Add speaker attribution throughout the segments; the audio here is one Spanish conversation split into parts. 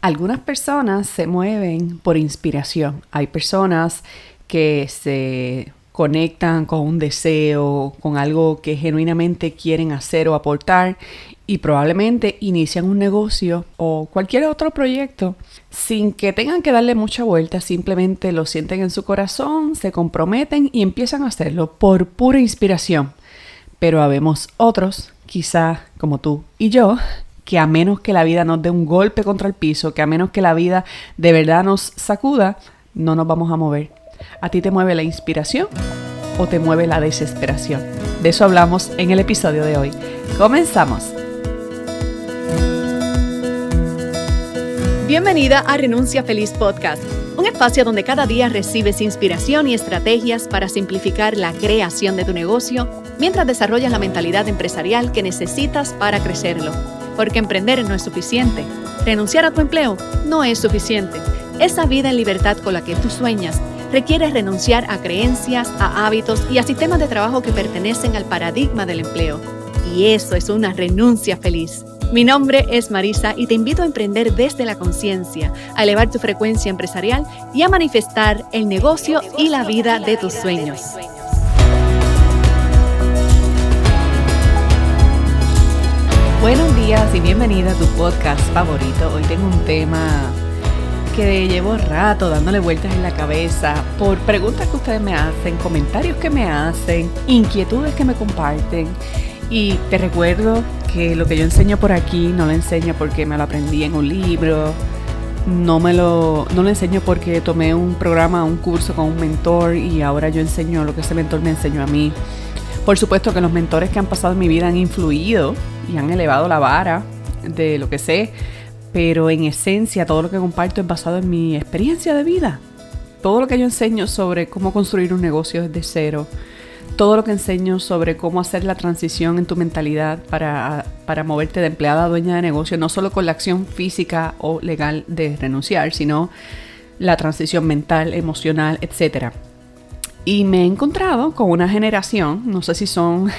Speaker 1: Algunas personas se mueven por inspiración. Hay personas que se conectan con un deseo, con algo que genuinamente quieren hacer o aportar y probablemente inician un negocio o cualquier otro proyecto sin que tengan que darle mucha vuelta, simplemente lo sienten en su corazón, se comprometen y empiezan a hacerlo por pura inspiración. Pero habemos otros, quizá como tú y yo, que a menos que la vida nos dé un golpe contra el piso, que a menos que la vida de verdad nos sacuda, no nos vamos a mover. ¿A ti te mueve la inspiración o te mueve la desesperación? De eso hablamos en el episodio de hoy. ¡Comenzamos!
Speaker 2: Bienvenida a Renuncia Feliz Podcast, un espacio donde cada día recibes inspiración y estrategias para simplificar la creación de tu negocio mientras desarrollas la mentalidad empresarial que necesitas para crecerlo. Porque emprender no es suficiente. Renunciar a tu empleo no es suficiente. Esa vida en libertad con la que tú sueñas requiere renunciar a creencias, a hábitos y a sistemas de trabajo que pertenecen al paradigma del empleo. Y eso es una renuncia feliz. Mi nombre es Marisa y te invito a emprender desde la conciencia, a elevar tu frecuencia empresarial y a manifestar el negocio y la vida de tus sueños.
Speaker 1: Buenos días y bienvenida a tu podcast favorito. Hoy tengo un tema que llevo rato dándole vueltas en la cabeza por preguntas que ustedes me hacen, comentarios que me hacen, inquietudes que me comparten. Y te recuerdo que lo que yo enseño por aquí no lo enseño porque me lo aprendí en un libro, no lo enseño porque tomé un programa, un curso con un mentor y ahora yo enseño lo que ese mentor me enseñó a mí. Por supuesto que los mentores que han pasado en mi vida han influido y han elevado la vara de lo que sé, pero en esencia todo lo que comparto es basado en mi experiencia de vida. Todo lo que yo enseño sobre cómo construir un negocio desde cero, todo lo que enseño sobre cómo hacer la transición en tu mentalidad para moverte de empleada a dueña de negocio, no solo con la acción física o legal de renunciar, sino la transición mental, emocional, etc. Y me he encontrado con una generación, no sé si son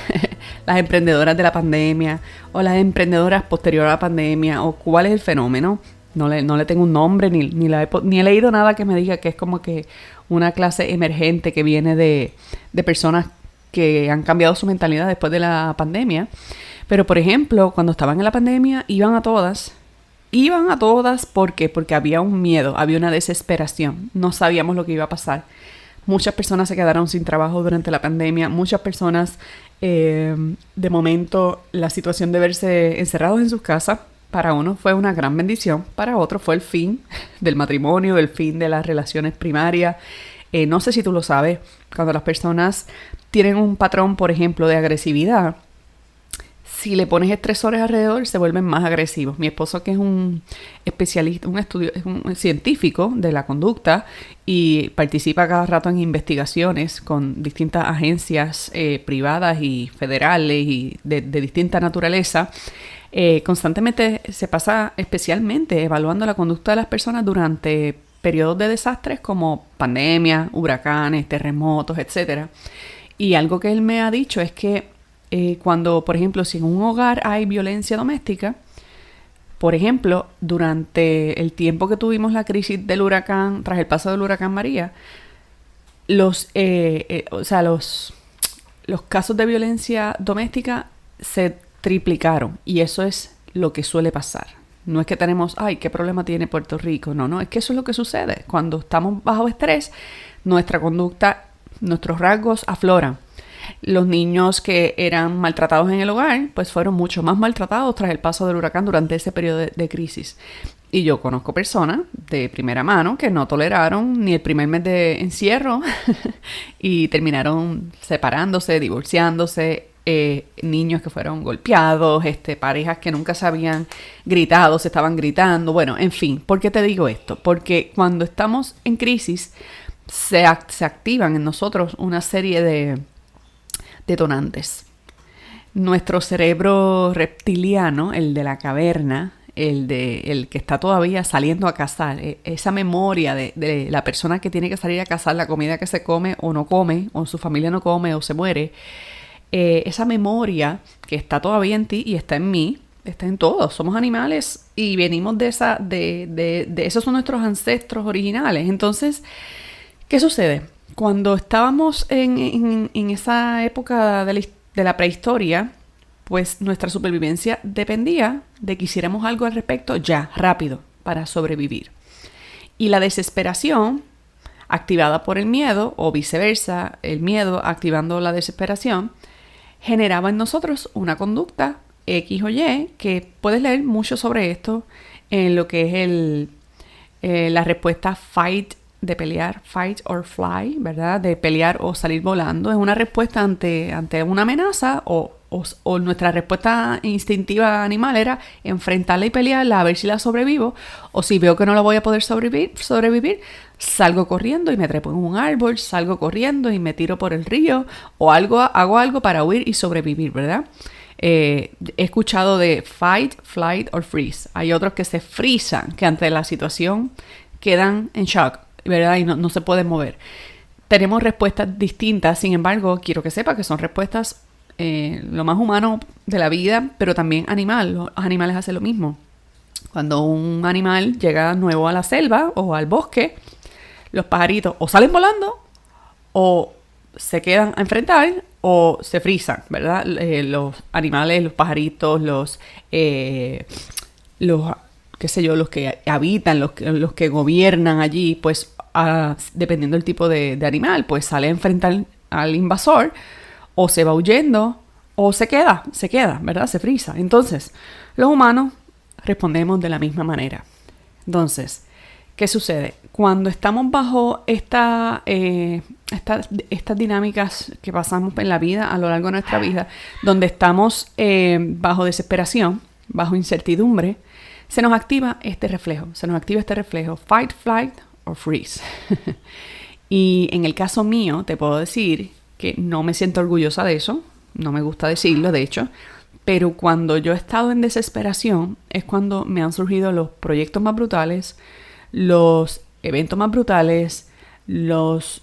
Speaker 1: las emprendedoras de la pandemia o las emprendedoras posterior a la pandemia o cuál es el fenómeno. No le tengo un nombre ni he leído nada que me diga que es como que una clase emergente que viene de personas que han cambiado su mentalidad después de la pandemia. Pero, por ejemplo, cuando estaban en la pandemia, iban a todas. ¿Por qué? Porque había un miedo, había una desesperación. No sabíamos lo que iba a pasar. Muchas personas se quedaron sin trabajo durante la pandemia. Muchas personas, de momento, la situación de verse encerrados en sus casas, para uno fue una gran bendición. Para otro fue el fin del matrimonio, el fin de las relaciones primarias. No sé si tú lo sabes, cuando las personas tienen un patrón, por ejemplo, de agresividad, si le pones estresores alrededor, se vuelven más agresivos. Mi esposo, que es un especialista, es un científico de la conducta y participa cada rato en investigaciones con distintas agencias privadas y federales y de distinta naturaleza, constantemente se pasa especialmente evaluando la conducta de las personas durante periodos de desastres como pandemias, huracanes, terremotos, etc. Y algo que él me ha dicho es que cuando, por ejemplo, si en un hogar hay violencia doméstica, por ejemplo, durante el tiempo que tuvimos la crisis del huracán, tras el paso del huracán María, los casos de violencia doméstica se triplicaron y eso es lo que suele pasar. No es que tenemos, ¿qué problema tiene Puerto Rico? No, es que eso es lo que sucede. Cuando estamos bajo estrés, nuestra conducta, nuestros rasgos afloran. Los niños que eran maltratados en el hogar, pues fueron mucho más maltratados tras el paso del huracán durante ese periodo de crisis. Y yo conozco personas de primera mano que no toleraron ni el primer mes de encierro y terminaron separándose, divorciándose. Niños que fueron golpeados, parejas que nunca se habían gritado, se estaban gritando. Bueno, en fin, ¿por qué te digo esto? Porque cuando estamos en crisis se activan en nosotros una serie de detonantes. Nuestro cerebro reptiliano, el de la caverna, el que está todavía saliendo a cazar, esa memoria de la persona que tiene que salir a cazar la comida que se come o no come, o su familia no come o se muere, esa memoria que está todavía en ti y está en mí, está en todos. Somos animales y venimos de esos son nuestros ancestros originales. Entonces, ¿qué sucede? Cuando estábamos en esa época de la prehistoria, pues nuestra supervivencia dependía de que hiciéramos algo al respecto ya, rápido, para sobrevivir. Y la desesperación, activada por el miedo, o viceversa, el miedo activando la desesperación, generaba en nosotros una conducta X o Y, que puedes leer mucho sobre esto en lo que es la respuesta fight, de pelear, fight or fly, ¿verdad? De pelear o salir volando. Es una respuesta ante una amenaza o nuestra respuesta instintiva animal era enfrentarla y pelearla a ver si la sobrevivo, o si veo que no la voy a poder sobrevivir, salgo corriendo y me trepo en un árbol, salgo corriendo y me tiro por el río o hago algo para huir y sobrevivir, ¿verdad? He escuchado de fight, flight or freeze. Hay otros que se frisan, que ante la situación quedan en shock, ¿verdad? Y no se pueden mover. Tenemos respuestas distintas, sin embargo, quiero que sepa que son respuestas lo más humano de la vida, pero también animal. Los animales hacen lo mismo. Cuando un animal llega nuevo a la selva o al bosque, los pajaritos o salen volando o se quedan a enfrentar o se frisan, ¿verdad? Los animales, los pajaritos, los qué sé yo, los que habitan, los que gobiernan allí, pues dependiendo del tipo de animal, pues sale a enfrentar al invasor, o se va huyendo, o se queda, ¿verdad? Se frisa. Entonces, los humanos respondemos de la misma manera. Entonces, ¿qué sucede? Cuando estamos bajo estas dinámicas que pasamos en la vida, a lo largo de nuestra vida, donde estamos bajo desesperación, bajo incertidumbre, se nos activa este reflejo. Fight, flight or freeze. Y en el caso mío, te puedo decir que no me siento orgullosa de eso. No me gusta decirlo, de hecho. Pero cuando yo he estado en desesperación, es cuando me han surgido los proyectos más brutales, los eventos más brutales, las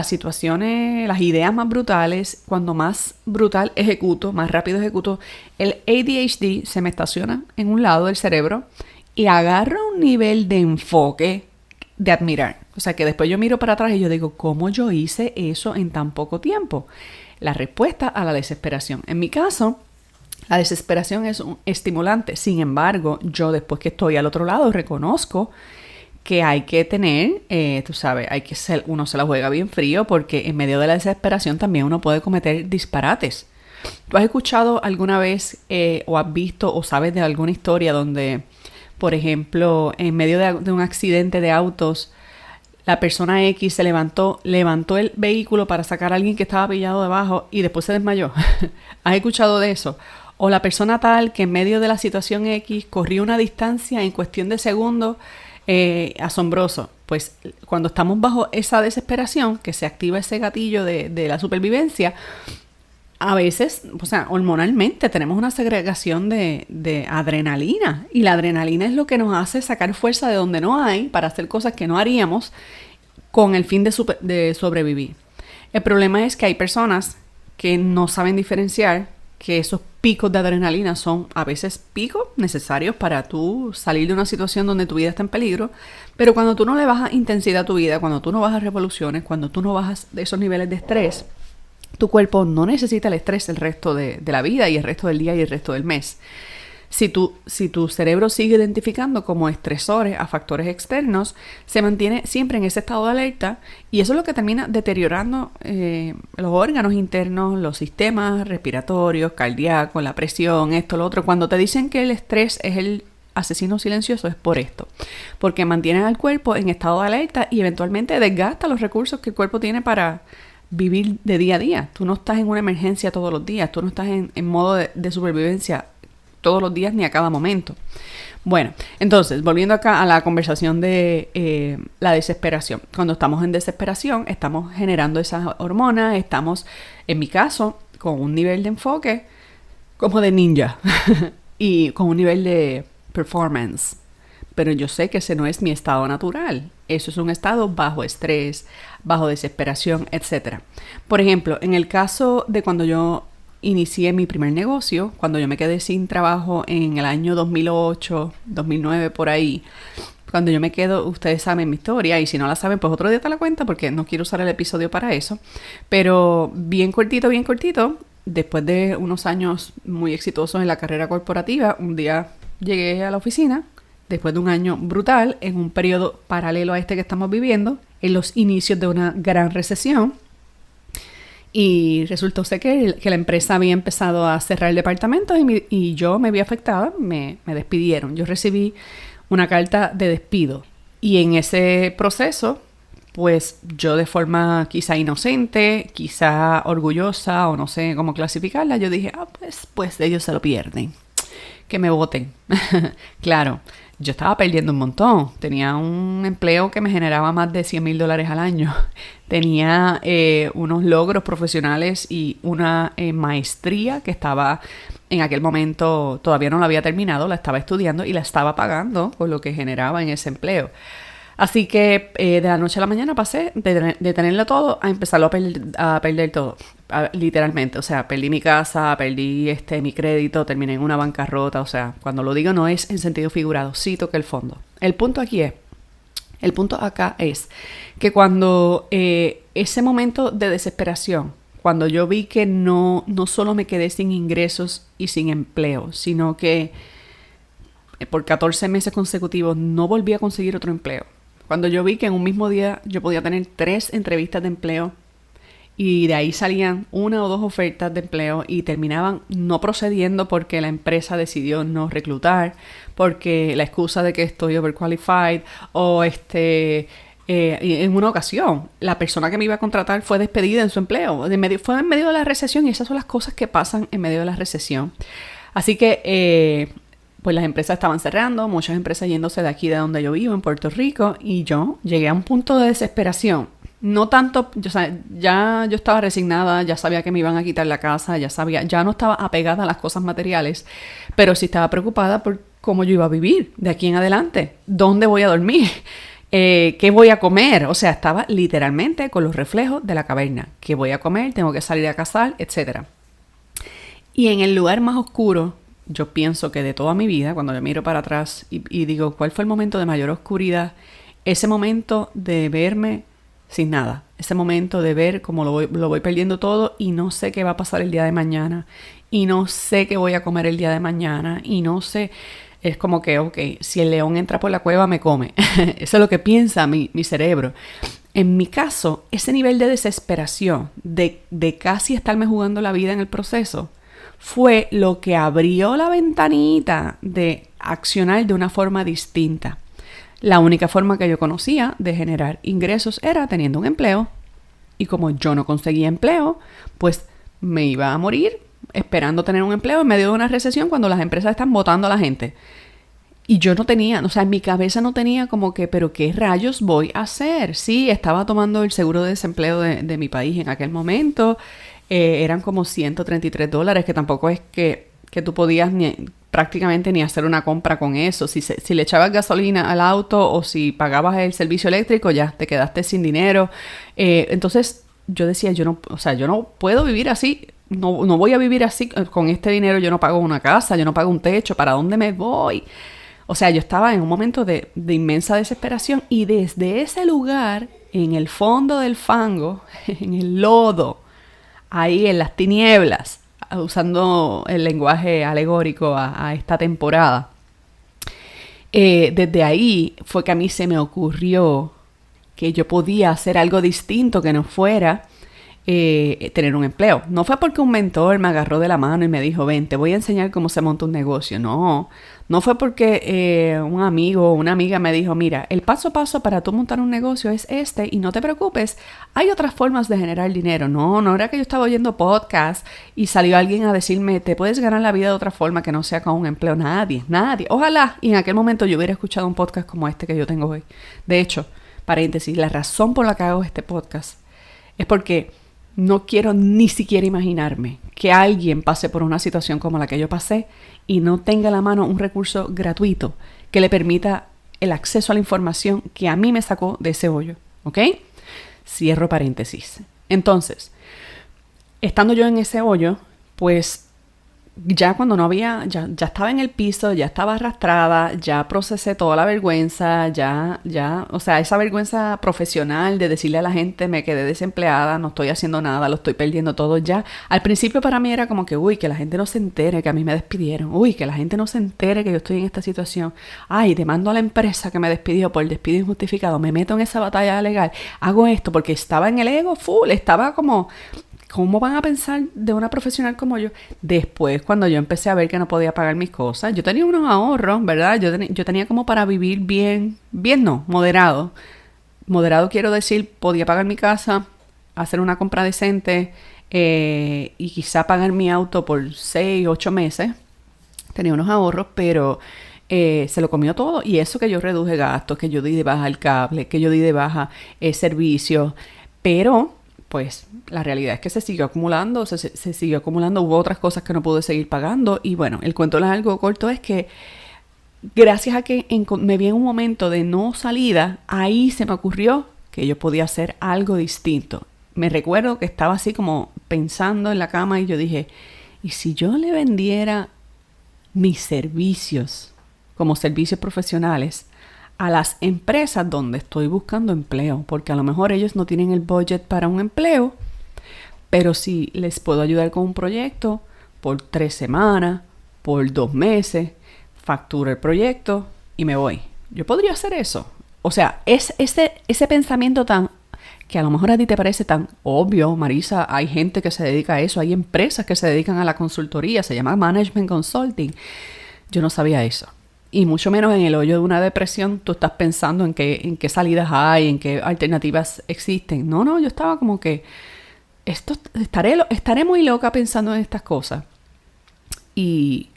Speaker 1: situaciones, las ideas más brutales. Cuando más brutal ejecuto, más rápido ejecuto, el ADHD se me estaciona en un lado del cerebro y agarra un nivel de enfoque de admirar. O sea, que después yo miro para atrás y yo digo, ¿cómo yo hice eso en tan poco tiempo? La respuesta a la desesperación. En mi caso, la desesperación es un estimulante. Sin embargo, yo después que estoy al otro lado reconozco que hay que tener, uno se la juega bien frío, porque en medio de la desesperación también uno puede cometer disparates. ¿Tú has escuchado alguna vez o has visto o sabes de alguna historia donde, por ejemplo, en medio de un accidente de autos, la persona X se levantó el vehículo para sacar a alguien que estaba pillado debajo y después se desmayó? ¿Has escuchado de eso? O la persona tal que en medio de la situación X corrió una distancia en cuestión de segundos asombroso. Pues cuando estamos bajo esa desesperación, que se activa ese gatillo de la supervivencia, a veces, o sea, hormonalmente tenemos una segregación de adrenalina, y la adrenalina es lo que nos hace sacar fuerza de donde no hay para hacer cosas que no haríamos con el fin de sobrevivir. El problema es que hay personas que no saben diferenciar que esos picos de adrenalina son a veces picos necesarios para tú salir de una situación donde tu vida está en peligro, pero cuando tú no le bajas intensidad a tu vida, cuando tú no bajas revoluciones, cuando tú no bajas de esos niveles de estrés, tu cuerpo no necesita el estrés el resto de la vida y el resto del día y el resto del mes. Si tu cerebro sigue identificando como estresores a factores externos, se mantiene siempre en ese estado de alerta, y eso es lo que termina deteriorando los órganos internos, los sistemas respiratorios, cardíacos, la presión, esto, lo otro. Cuando te dicen que el estrés es el asesino silencioso, es por esto, porque mantiene al cuerpo en estado de alerta y eventualmente desgasta los recursos que el cuerpo tiene para vivir de día a día. Tú no estás en una emergencia todos los días, tú no estás en modo de supervivencia todos los días ni a cada momento. Bueno, entonces, volviendo acá a la conversación de la desesperación. Cuando estamos en desesperación, estamos generando esas hormonas, estamos, en mi caso, con un nivel de enfoque como de ninja y con un nivel de performance. Pero yo sé que ese no es mi estado natural. Eso es un estado bajo estrés, bajo desesperación, etc. Por ejemplo, en el caso de cuando yo inicié mi primer negocio, cuando yo me quedé sin trabajo en el año 2008, 2009, por ahí. Cuando yo me quedo, ustedes saben mi historia, y si no la saben, pues otro día te la cuento porque no quiero usar el episodio para eso. Pero bien cortito, después de unos años muy exitosos en la carrera corporativa, un día llegué a la oficina, después de un año brutal, en un periodo paralelo a este que estamos viviendo, en los inicios de una gran recesión. Y resultó ser que la empresa había empezado a cerrar departamentos y yo me vi afectada, me despidieron. Yo recibí una carta de despido. Y en ese proceso, pues yo de forma quizá inocente, quizá orgullosa o no sé cómo clasificarla, yo dije, pues ellos se lo pierden, que me voten. Claro, yo estaba perdiendo un montón. Tenía un empleo que me generaba más de $100,000 al año. Tenía unos logros profesionales y una maestría que estaba en aquel momento, todavía no la había terminado, la estaba estudiando y la estaba pagando por lo que generaba en ese empleo. Así que de la noche a la mañana pasé de tenerlo todo a empezarlo a perder todo, literalmente. O sea, perdí mi casa, perdí mi crédito, terminé en una bancarrota. O sea, cuando lo digo no es en sentido figurado, sí toqué el fondo. El punto acá es que cuando ese momento de desesperación, cuando yo vi que no solo me quedé sin ingresos y sin empleo, sino que por 14 meses consecutivos no volví a conseguir otro empleo. Cuando yo vi que en un mismo día yo podía tener 3 entrevistas de empleo y de ahí salían 1 o 2 ofertas de empleo y terminaban no procediendo porque la empresa decidió no reclutar, porque la excusa de que estoy overqualified o en una ocasión la persona que me iba a contratar fue despedida en su empleo. Fue en medio de la recesión y esas son las cosas que pasan en medio de la recesión. Así que pues las empresas estaban cerrando, muchas empresas yéndose de aquí de donde yo vivo, en Puerto Rico, y yo llegué a un punto de desesperación. No tanto, ya yo estaba resignada, ya sabía que me iban a quitar la casa, ya no estaba apegada a las cosas materiales, pero sí estaba preocupada por cómo yo iba a vivir de aquí en adelante, dónde voy a dormir, qué voy a comer. O sea, estaba literalmente con los reflejos de la caverna. ¿Qué voy a comer? Tengo que salir a cazar, etc. Y en el lugar más oscuro, yo pienso que de toda mi vida, cuando yo miro para atrás y digo, ¿cuál fue el momento de mayor oscuridad? Ese momento de verme sin nada. Ese momento de ver cómo lo voy perdiendo todo y no sé qué va a pasar el día de mañana. Y no sé qué voy a comer el día de mañana. Y no sé, es como que, ok, si el león entra por la cueva me come. Eso es lo que piensa mi cerebro. En mi caso, ese nivel de desesperación, de casi estarme jugando la vida en el proceso, fue lo que abrió la ventanita de accionar de una forma distinta. La única forma que yo conocía de generar ingresos era teniendo un empleo. Y como yo no conseguía empleo, pues me iba a morir esperando tener un empleo en medio de una recesión cuando las empresas están botando a la gente. Y yo no tenía, o sea, en mi cabeza no tenía como que, ¿pero qué rayos voy a hacer? Sí, estaba tomando el seguro de desempleo de mi país en aquel momento. Eran como $133, que tampoco es que tú podías prácticamente ni hacer una compra con eso. Si le echabas gasolina al auto o si pagabas el servicio eléctrico, ya te quedaste sin dinero. Entonces yo decía, yo no puedo vivir así. No voy a vivir así con este dinero. Yo no pago una casa, yo no pago un techo. ¿Para dónde me voy? O sea, yo estaba en un momento de inmensa desesperación y desde ese lugar, en el fondo del fango, en el lodo, ahí en las tinieblas, usando el lenguaje alegórico a esta temporada, desde ahí fue que a mí se me ocurrió que yo podía hacer algo distinto que no fuera tener un empleo. No fue porque un mentor me agarró de la mano y me dijo, ven, te voy a enseñar cómo se monta un negocio. No fue porque un amigo o una amiga me dijo, mira, el paso a paso para tú montar un negocio es este y no te preocupes, hay otras formas de generar dinero. No era que yo estaba oyendo podcast y salió alguien a decirme, te puedes ganar la vida de otra forma que no sea con un empleo. Nadie. Ojalá y en aquel momento yo hubiera escuchado un podcast como este que yo tengo hoy. De hecho, paréntesis, la razón por la que hago este podcast es porque no quiero ni siquiera imaginarme que alguien pase por una situación como la que yo pasé y no tenga a la mano un recurso gratuito que le permita el acceso a la información que a mí me sacó de ese hoyo. ¿Ok? Cierro paréntesis. Entonces, estando yo en ese hoyo, pues ya cuando no había, ya estaba en el piso, ya estaba arrastrada, ya procesé toda la vergüenza, o sea, esa vergüenza profesional de decirle a la gente me quedé desempleada, no estoy haciendo nada, lo estoy perdiendo todo ya. Al principio para mí era como que, uy, que la gente no se entere que a mí me despidieron, uy, que la gente no se entere que yo estoy en esta situación, ay, demando a la empresa que me despidió por despido injustificado, me meto en esa batalla legal, hago esto porque estaba en el ego full, estaba como... ¿Cómo van a pensar de una profesional como yo? Después, cuando yo empecé a ver que no podía pagar mis cosas, yo tenía unos ahorros, ¿verdad? Yo tenía como para vivir bien no, moderado. Moderado quiero decir, podía pagar mi casa, hacer una compra decente y quizá pagar mi auto por 6, 8 meses. Tenía unos ahorros, pero se lo comió todo. Y eso que yo reduje gastos, que yo di de baja el cable, que yo di de baja servicios, pero... pues la realidad es que se siguió acumulando, se siguió acumulando, hubo otras cosas que no pude seguir pagando y bueno, el cuento largo corto es que gracias a que me vi en un momento de no salida, ahí se me ocurrió que yo podía hacer algo distinto. Me recuerdo que estaba así como pensando en la cama y yo dije, ¿y si yo le vendiera mis servicios como servicios profesionales a las empresas donde estoy buscando empleo? Porque a lo mejor ellos no tienen el budget para un empleo, pero si les puedo ayudar con un proyecto por 3 semanas, por 2 meses, facturo el proyecto y me voy. Yo podría hacer eso. O sea, es ese pensamiento tan que a lo mejor a ti te parece tan obvio, Marisa, hay gente que se dedica a eso, hay empresas que se dedican a la consultoría, se llama Management Consulting. Yo no sabía eso. Y mucho menos en el hoyo de una depresión, tú estás pensando en qué salidas hay, en qué alternativas existen. No, yo estaba como que, estaré muy loca pensando en estas cosas. Y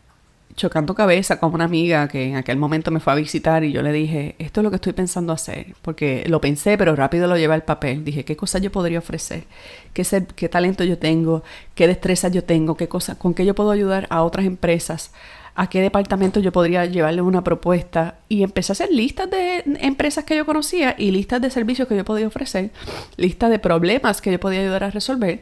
Speaker 1: chocando cabeza con una amiga que en aquel momento me fue a visitar y yo le dije, esto es lo que estoy pensando hacer. Porque lo pensé, pero rápido lo llevé al papel. Dije, ¿qué cosas yo podría ofrecer? ¿Qué talento yo tengo? ¿Qué destrezas yo tengo? ¿Con qué yo puedo ayudar a otras empresas? ¿A qué departamento yo podría llevarle una propuesta? Y empecé a hacer listas de empresas que yo conocía y listas de servicios que yo podía ofrecer, listas de problemas que yo podía ayudar a resolver.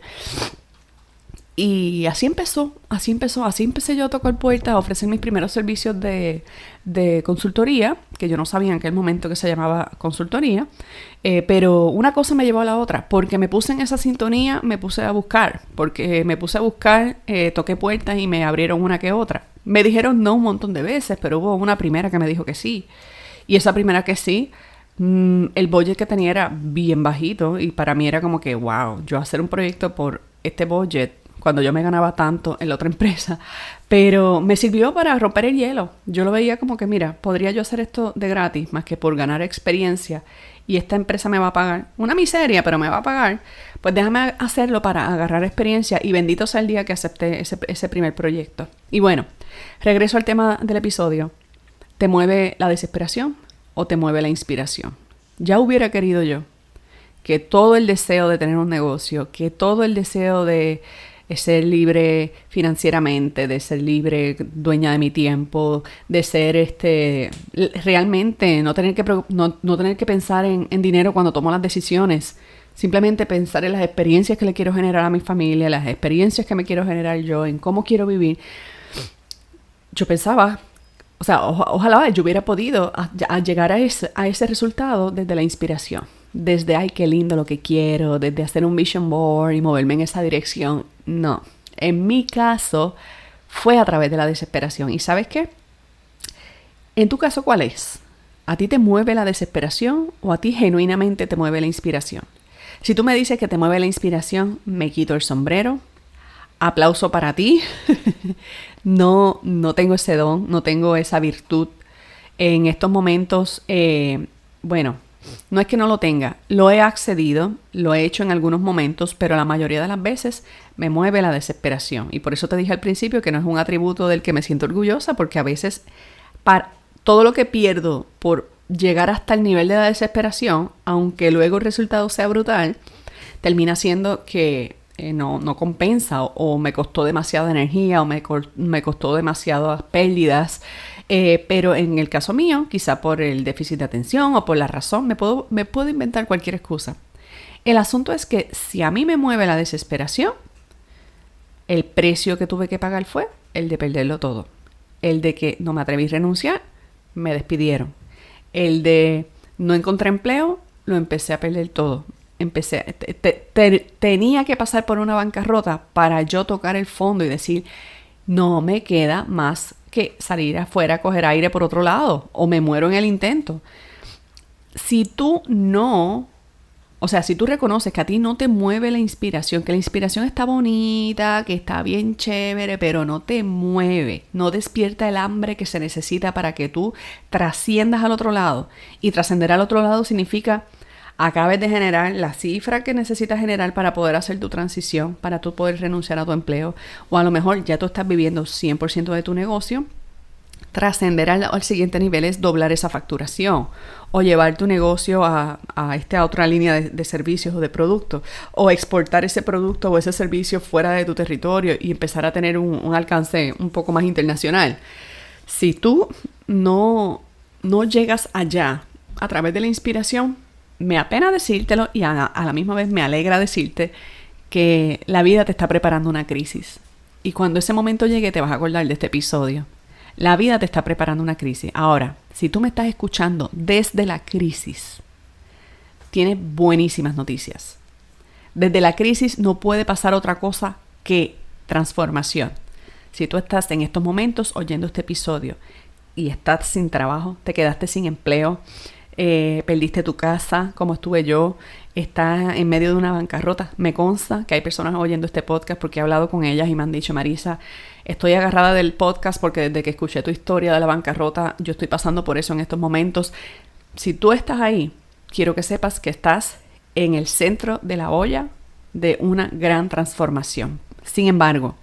Speaker 1: Y así empecé yo a tocar puertas, a ofrecer mis primeros servicios de consultoría, que yo no sabía en aquel momento que se llamaba consultoría, pero una cosa me llevó a la otra, porque me puse en esa sintonía, me puse a buscar, toqué puertas y me abrieron una que otra. Me dijeron no un montón de veces, pero hubo una primera que me dijo que sí. Y esa primera que sí, el budget que tenía era bien bajito y para mí era como que, wow, yo hacer un proyecto por este budget cuando yo me ganaba tanto en la otra empresa, pero me sirvió para romper el hielo. Yo lo veía como que, mira, podría yo hacer esto de gratis más que por ganar experiencia y esta empresa me va a pagar una miseria, pero me va a pagar, pues déjame hacerlo para agarrar experiencia y bendito sea el día que acepté ese primer proyecto. Y bueno, regreso al tema del episodio. ¿Te mueve la desesperación o te mueve la inspiración? Ya hubiera querido yo que todo el deseo de tener un negocio, que todo el deseo de ser libre financieramente, de ser libre, dueña de mi tiempo, de ser realmente no tener que pensar en dinero cuando tomo las decisiones, simplemente pensar en las experiencias que le quiero generar a mi familia, las experiencias que me quiero generar yo, en cómo quiero vivir. Yo pensaba, o sea, ojalá yo hubiera podido llegar a ese resultado desde la inspiración. Desde, ay, qué lindo lo que quiero, desde hacer un vision board y moverme en esa dirección. No, en mi caso fue a través de la desesperación. ¿Y sabes qué? En tu caso, ¿cuál es? ¿A ti te mueve la desesperación o a ti genuinamente te mueve la inspiración? Si tú me dices que te mueve la inspiración, me quito el sombrero. Aplauso para ti. No tengo ese don, no tengo esa virtud. En estos momentos, bueno, no es que no lo tenga, lo he accedido, lo he hecho en algunos momentos, pero la mayoría de las veces me mueve la desesperación. Y por eso te dije al principio que no es un atributo del que me siento orgullosa, porque a veces todo lo que pierdo por llegar hasta el nivel de la desesperación, aunque luego el resultado sea brutal, termina siendo que no compensa o me costó demasiada energía o me costó demasiadas pérdidas. Pero en el caso mío, quizá por el déficit de atención o por la razón, me puedo inventar cualquier excusa. El asunto es que si a mí me mueve la desesperación, El precio que tuve que pagar fue el de perderlo todo. El de que no me atreví a renunciar, me despidieron. El de no encontré empleo, lo empecé a perder todo. Tenía que pasar por una bancarrota para yo tocar el fondo y decir, no me queda más que salir afuera a coger aire por otro lado o me muero en el intento. Si tú reconoces que a ti no te mueve la inspiración, que la inspiración está bonita, que está bien chévere, pero no te mueve, no despierta el hambre que se necesita para que tú trasciendas al otro lado. Y trascender al otro lado significa acabes de generar la cifra que necesitas generar para poder hacer tu transición, para tú poder renunciar a tu empleo, o a lo mejor ya tú estás viviendo 100% de tu negocio. Trascender al siguiente nivel es doblar esa facturación o llevar tu negocio a otra línea de servicios o de productos, o exportar ese producto o ese servicio fuera de tu territorio y empezar a tener un alcance un poco más internacional. Si tú no llegas allá a través de la inspiración, me apena decírtelo y a la misma vez me alegra decirte que la vida te está preparando una crisis. Y cuando ese momento llegue te vas a acordar de este episodio. La vida te está preparando una crisis. Ahora, si tú me estás escuchando desde la crisis, tienes buenísimas noticias. Desde la crisis no puede pasar otra cosa que transformación. Si tú estás en estos momentos oyendo este episodio y estás sin trabajo, te quedaste sin empleo, perdiste tu casa, como estuve yo, estás en medio de una bancarrota. Me consta que hay personas oyendo este podcast porque he hablado con ellas y me han dicho, Marisa, estoy agarrada del podcast porque desde que escuché tu historia de la bancarrota, yo estoy pasando por eso en estos momentos. Si tú estás ahí, quiero que sepas que estás en el centro de la olla de una gran transformación. Sin embargo,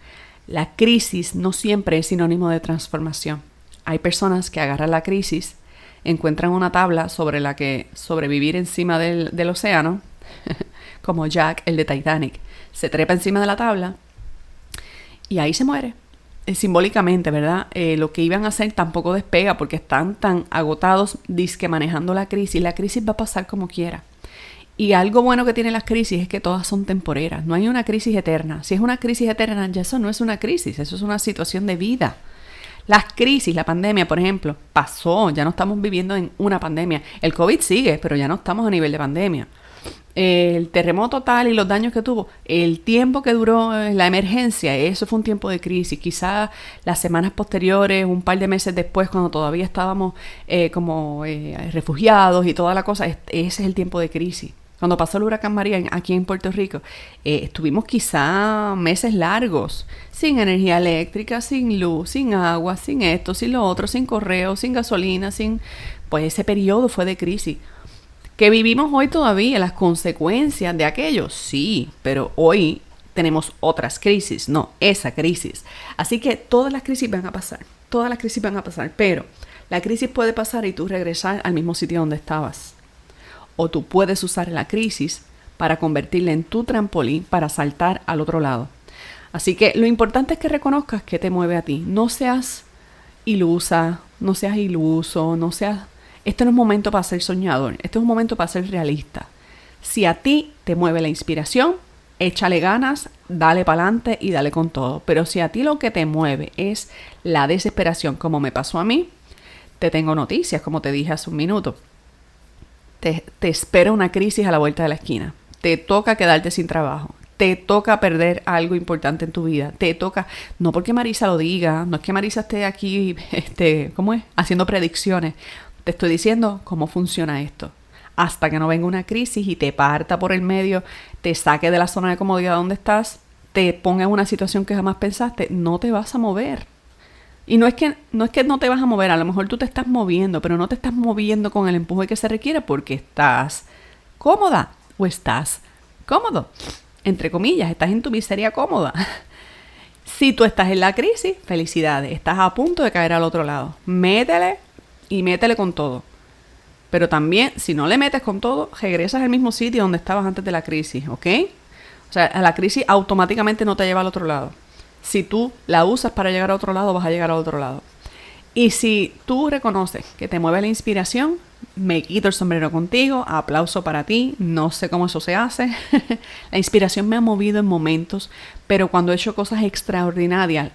Speaker 1: la crisis no siempre es sinónimo de transformación. Hay personas que agarran la crisis, encuentran una tabla sobre la que sobrevivir encima del océano, como Jack, el de Titanic, se trepa encima de la tabla y ahí se muere. Simbólicamente, ¿verdad? Lo que iban a hacer tampoco despega porque están tan agotados dizque manejando la crisis. La crisis va a pasar como quiera. Y algo bueno que tienen las crisis es que todas son temporeras. No hay una crisis eterna. Si es una crisis eterna, ya eso no es una crisis, eso es una situación de vida. Las crisis, la pandemia, por ejemplo, pasó, ya no estamos viviendo en una pandemia. El COVID sigue, pero ya no estamos a nivel de pandemia. El terremoto tal y los daños que tuvo, el tiempo que duró la emergencia, eso fue un tiempo de crisis. Quizás las semanas posteriores, un par de meses después, cuando todavía estábamos refugiados y toda la cosa, ese es el tiempo de crisis. Cuando pasó el huracán María aquí en Puerto Rico, estuvimos quizá meses largos, sin energía eléctrica, sin luz, sin agua, sin esto, sin lo otro, sin correo, sin gasolina, pues ese periodo fue de crisis. ¿Que vivimos hoy todavía las consecuencias de aquello? Sí, pero hoy tenemos otras crisis, no esa crisis. Así que todas las crisis van a pasar, pero la crisis puede pasar y tú regresar al mismo sitio donde estabas. O tú puedes usar la crisis para convertirla en tu trampolín para saltar al otro lado. Así que lo importante es que reconozcas qué te mueve a ti. No seas ilusa, no seas iluso, Este no es un momento para ser soñador, este es un momento para ser realista. Si a ti te mueve la inspiración, échale ganas, dale para adelante y dale con todo. Pero si a ti lo que te mueve es la desesperación, como me pasó a mí, te tengo noticias, como te dije hace un minuto. Te espera una crisis a la vuelta de la esquina. Te toca quedarte sin trabajo. Te toca perder algo importante en tu vida. Te toca, no porque Marisa lo diga, no es que Marisa esté aquí, haciendo predicciones. Te estoy diciendo cómo funciona esto. Hasta que no venga una crisis y te parta por el medio, te saque de la zona de comodidad donde estás, te ponga en una situación que jamás pensaste, no te vas a mover. Y no es que no te vas a mover, a lo mejor tú te estás moviendo, pero no te estás moviendo con el empuje que se requiere porque estás cómoda o estás cómodo. Entre comillas, estás en tu miseria cómoda. Si tú estás en la crisis, felicidades, estás a punto de caer al otro lado. Métele con todo. Pero también, si no le metes con todo, regresas al mismo sitio donde estabas antes de la crisis, ¿ok? O sea, la crisis automáticamente no te lleva al otro lado. Si tú la usas para llegar a otro lado, vas a llegar a otro lado. Y si tú reconoces que te mueve la inspiración, me quito el sombrero contigo, aplauso para ti, no sé cómo eso se hace. La inspiración me ha movido en momentos, pero cuando he hecho cosas extraordinarias,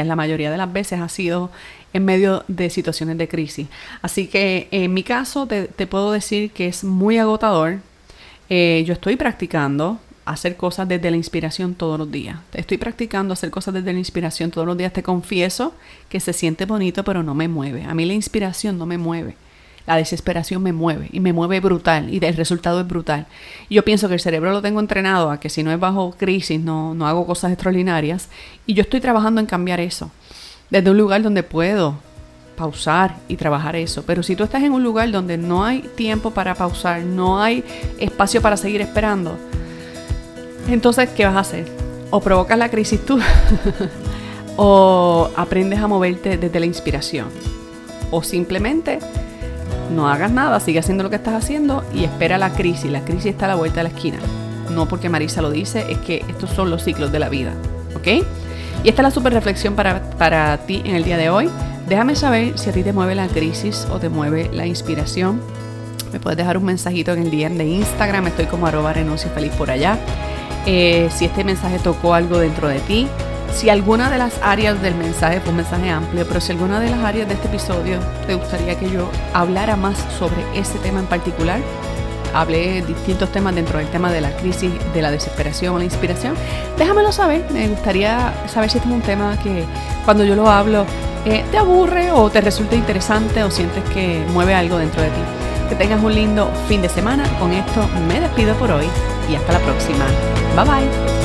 Speaker 1: la mayoría de las veces ha sido en medio de situaciones de crisis. Así que en mi caso te puedo decir que es muy agotador. Yo estoy practicando hacer cosas desde la inspiración todos los días. Estoy practicando hacer cosas desde la inspiración todos los días. Te confieso que se siente bonito, pero no me mueve. A mí la inspiración no me mueve. La desesperación me mueve y me mueve brutal y el resultado es brutal. Y yo pienso que el cerebro lo tengo entrenado a que si no es bajo crisis no hago cosas extraordinarias y yo estoy trabajando en cambiar eso. Desde un lugar donde puedo pausar y trabajar eso. Pero si tú estás en un lugar donde no hay tiempo para pausar, no hay espacio para seguir esperando, entonces, ¿qué vas a hacer? O provocas la crisis tú o aprendes a moverte desde la inspiración. O simplemente no hagas nada, sigue haciendo lo que estás haciendo y espera la crisis. La crisis está a la vuelta de la esquina. No porque Marisa lo dice, es que estos son los ciclos de la vida. ¿Ok? Y esta es la super reflexión para ti en el día de hoy. Déjame saber si a ti te mueve la crisis o te mueve la inspiración. Me puedes dejar un mensajito en el DM de Instagram. Estoy como @renunciafeliz por allá. Si este mensaje tocó algo dentro de ti, si alguna de las áreas del mensaje fue un mensaje amplio, pero si alguna de las áreas de este episodio te gustaría que yo hablara más sobre ese tema en particular, hablé distintos temas dentro del tema de la crisis, de la desesperación o la inspiración, déjamelo saber. Me gustaría saber si este es un tema que cuando yo lo hablo te aburre o te resulta interesante o sientes que mueve algo dentro de ti. Que tengas un lindo fin de semana. Con esto me despido por hoy y hasta la próxima. Bye bye.